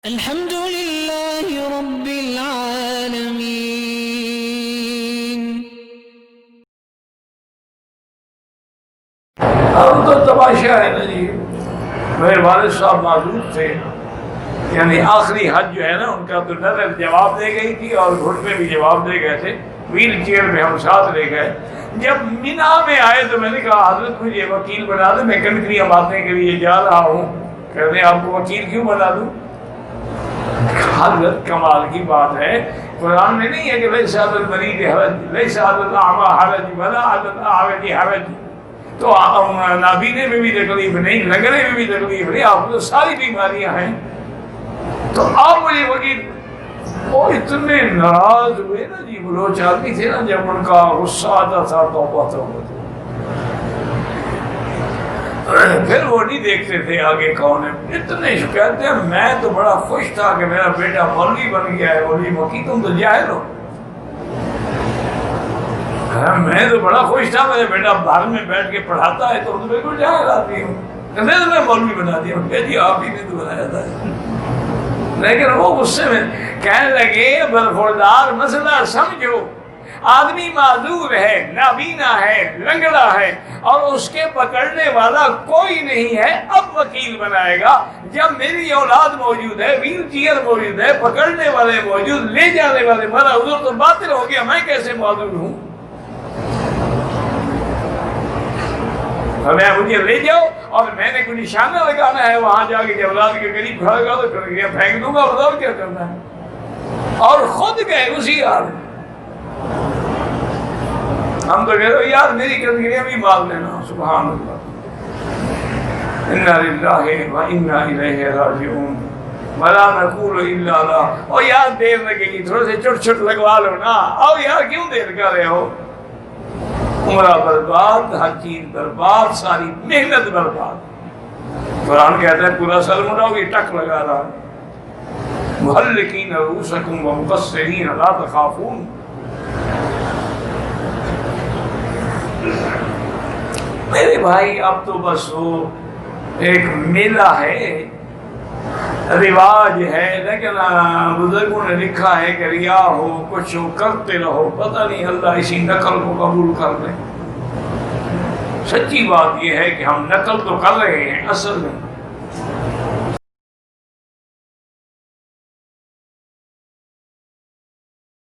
الحمد لله رب العالمين. ہم تو تماشا ہے نا جی. میرے والد صاحب معذور تھے، یعنی آخری حج جو ہے نا ان کا تو نظر جواب دے گئی تھی اور گھٹ میں بھی جواب دے گئے تھے. ویل چیئر میں ہم ساتھ لے گئے. جب مینا میں آئے تو میں نے کہا حضرت مجھے وکیل بنا دیں، میں کنکریاں باتنے کے لیے جا رہا ہوں. کہتے ہیں آپ کو وکیل کیوں بنا دوں؟ حضرت کمال کی بات ہے، قرآن میں نہیں ہے کہ لیس علی المریض حرج، لیس علی الاعمی حرج ولا علی الاعرج حرج. تو نابینے میں بھی تکلیف نہیں، لنگڑے میں بھی تکلیف نہیں، آپ کو تو ساری بیماریاں ہیں. تو آپ مجھے وکیل. وہ اتنے ناراض ہوئے نا جی، بلوچ آدمی تھے نا، جب ان کا غصہ آتا تھا توبہ توبہ. پھر وہ نہیں دیکھتے تھے آگے کون ہے. اتنے کہتے ہیں میں تو بڑا خوش تھا کہ میرا بیٹا مولوی بن گیا ہے. مولوی مکی تم تو جاہل ہو. میں تو بڑا خوش تھا میرا بیٹا باہر میں بیٹھ کے پڑھاتا ہے، تو بالکل جاہل آدمی ہوں. میں مولوی بنا دیا. کہ جی آپ ہی نے تو بنایا تھا. لیکن وہ غصے میں کہنے لگے برخوردار مسئلہ سمجھو، آدمی معذور ہے، نابینا ہے، لنگڑا ہے، اور اس کے پکڑنے والا کوئی نہیں ہے. اب وکیل بنائے گا جب میری اولاد موجود ہے، ویل چیئر موجود ہے، پکڑنے والے موجود، لے جانے والے. میرا حضور تو باطل ہو گیا، میں کیسے معذور ہوں؟ ہمیں مجھے لے جاؤ اور میں نے کوئی نشانہ لگانا ہے وہاں جا کے، جب اولاد کے قریب کھڑا گا تو پھینک دوں گا. بتاؤ کیا کرنا ہے؟ اور خود گئے اسی حال. ہم تو کہہ رہے یار میری کنکریاں بھی مال لینا. سبحان اللہ. انا للہ و انا الیہ راجعون ولا نقول الا لا. او یار دیر لگے گی، تھوڑے سے چٹ چٹ لگوا لو نا. آؤ یار کیوں دیر کر رہے ہو؟ عمرہ برباد، ہر چیز برباد، ساری محنت برباد. قرآن کہتا ہے پورا سر مڑاؤ، یہ ٹک لگا رہا ہے. محلقین رؤوسکم ومقصرین لا تخافون. میرے بھائی اب تو بس وہ ایک میلہ ہے، رواج ہے. لیکن بزرگوں نے لکھا ہے کہ ریا ہو، کچھ ہو، کرتے رہو، پتہ نہیں اللہ اسی نقل کو قبول کر لے. سچی بات یہ ہے کہ ہم نقل تو کر رہے ہیں، اصل میں